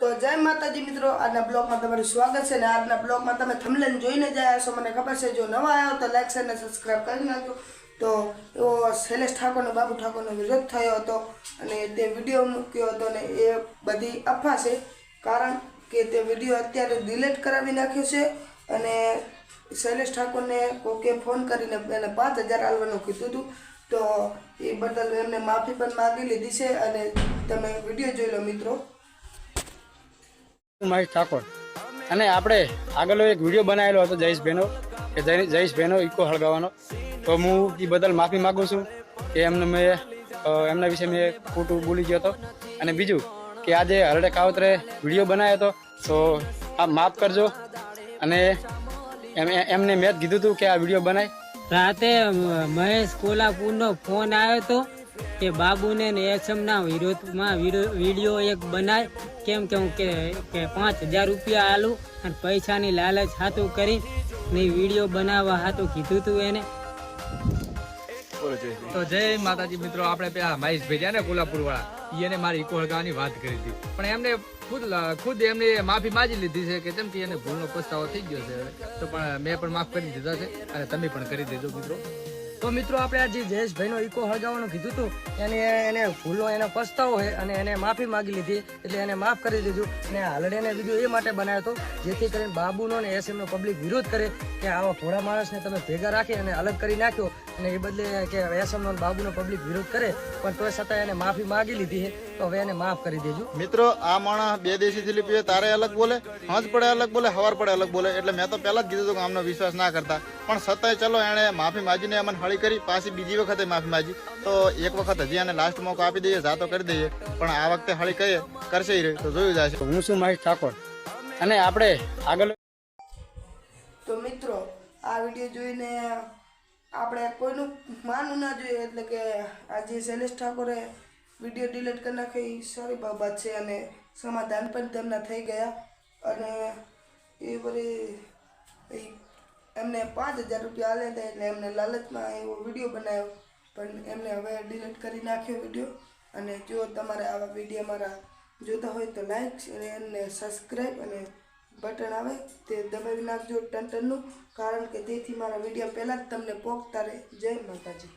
તો જય માતાજી મિત્રો, આજના બ્લોગમાં તમારું સ્વાગત છે. અને આજના બ્લોગમાં તમે થંબનેલ જોઈને જ આવ્યા છો, મને ખબર છે. જો નવા આવ્યો તો લાઈક શેર અને સબસ્ક્રાઈબ કરી નાખજો. તો એવો શૈલેષ ઠાકોરનો બાબુ ઠાકોરનો વિરોધ થયો હતો અને તે વિડીયો મૂક્યો હતો અને એ બધી અફવા છે. કારણ કે તે વિડીયો અત્યારે ડિલીટ કરાવી નાખ્યો છે અને શૈલેષ ઠાકોરને કોકે ફોન કરીને એને 5000 આલવાનું કીધું હતું. તો એ બદલ એમને માફી પણ માગી લીધી છે અને તમે વિડીયો જોઈ લો મિત્રો. મહેશ ઠાકોર અને આપણે આગળ એક વિડીયો બનાવેલો હતો જયેશભાઈનો કે જયેશભાઈનો ઇકો હળગાવવાનો. તો હું એ બદલ માફી માગું છું કે એમના વિશે મેં ખોટું બોલી ગયો હતો. અને બીજું કે આજે હરડે કાવતરે વિડીયો બનાવ્યો હતો તો આપ માફ કરજો. અને એમને મેં જ કીધું હતું કે આ વિડીયો બનાય. રાતે મહેશ કોલ્હાપુરનો ફોન આવ્યો હતો કે બાબુને ને એસમના વિરોધમાં વિડીયો એક બનાય. કેમ કે 5000 રૂપિયા આલું અને પૈસાની લાલચ હાથું કરી ને વિડીયો બનાવવા હાથું કીધું તું એને. તો જય માતાજી મિત્રો, આપણે પેલા મહેશભાઈ છે ને કોલ્હાપુર વાળા, એને મારી ઇકો હળગાવવાની વાત કરી હતી, પણ એમને ખુદ એમને માફી માંગી લીધી છે કે જેમ કે એને ભૂલનો પસ્તાવો થઈ ગયો છે. તો પણ મેં પણ માફ કરી દીધા છે અને તમે પણ કરી દેજો મિત્રો. તો મિત્રો આપણે આજે જયેશભાઈનો ઇકો હળગાવવાનું કીધું હતું, એને ભૂલો એનો પસ્તાવો છે અને એને માફી માંગી લીધી, એટલે એને માફ કરી દીધું. અને હાલડેને વિડીયો એ માટે બનાવ્યો હતો જેથી કરીને બાબુનો ને એસએમનો પબ્લિક વિરોધ કરે કે આવા ભોળા માણસને તમે ભેગા રાખી અને અલગ કરી નાખ્યો, અને એ બદલે કે એસએમનો બાબુનો પબ્લિક વિરોધ કરે, પણ તોય છતાં એને માફી માંગી લીધી છે. તો હવે એને માફ કરી દેજો મિત્રો. આ માણસ 2 દેશી થેલી પીવે તારે અલગ બોલે, હાંજ પડે અલગ બોલે, હવાર પડે અલગ બોલે. એટલે મેં તો પહેલા જ કીધું હતું કે આમનો વિશ્વાસ ના કરતા, પણ છતાંય ચલો એણે માફી માગીને અમને હળી કરી. પાછી બીજી વખતે માફી માગી તો એક વખત હજી એને લાસ્ટ મોકો આપી દઈએ, જાતો કરી દઈએ. પણ આ વખતે હળી કહીએ કરશે રહે તો જોયું જાય. હું છું મહેશ ઠાકોર અને આપણે આગળ. તો મિત્રો આ વિડીયો જોઈને આપણે કોઈનું માનવું ના જોઈએ. એટલે કે આજે શૈલેષ ઠાકોરે વિડીયો ડિલીટ કરી નાખી સારી બાબત છે અને સમાધાન પણ તેમના થઈ ગયા. અને એ બધી એમને 5000 રૂપિયા આલ્યા હતા એટલે એમને લાલચમાં એવો વિડીયો બનાવ્યો, પણ એમને હવે ડિલીટ કરી નાખ્યો વિડીયો. અને જો તમારે આવા વિડીયો મારા જોતા હોય તો લાઈક અને સબસ્ક્રાઈબ અને બટન આવે તે દબાવી નાખજો ટનનું, કારણ કે તેથી મારા વિડીયો પહેલાં જ તમને પહોંચતા રહે. જય માતાજી.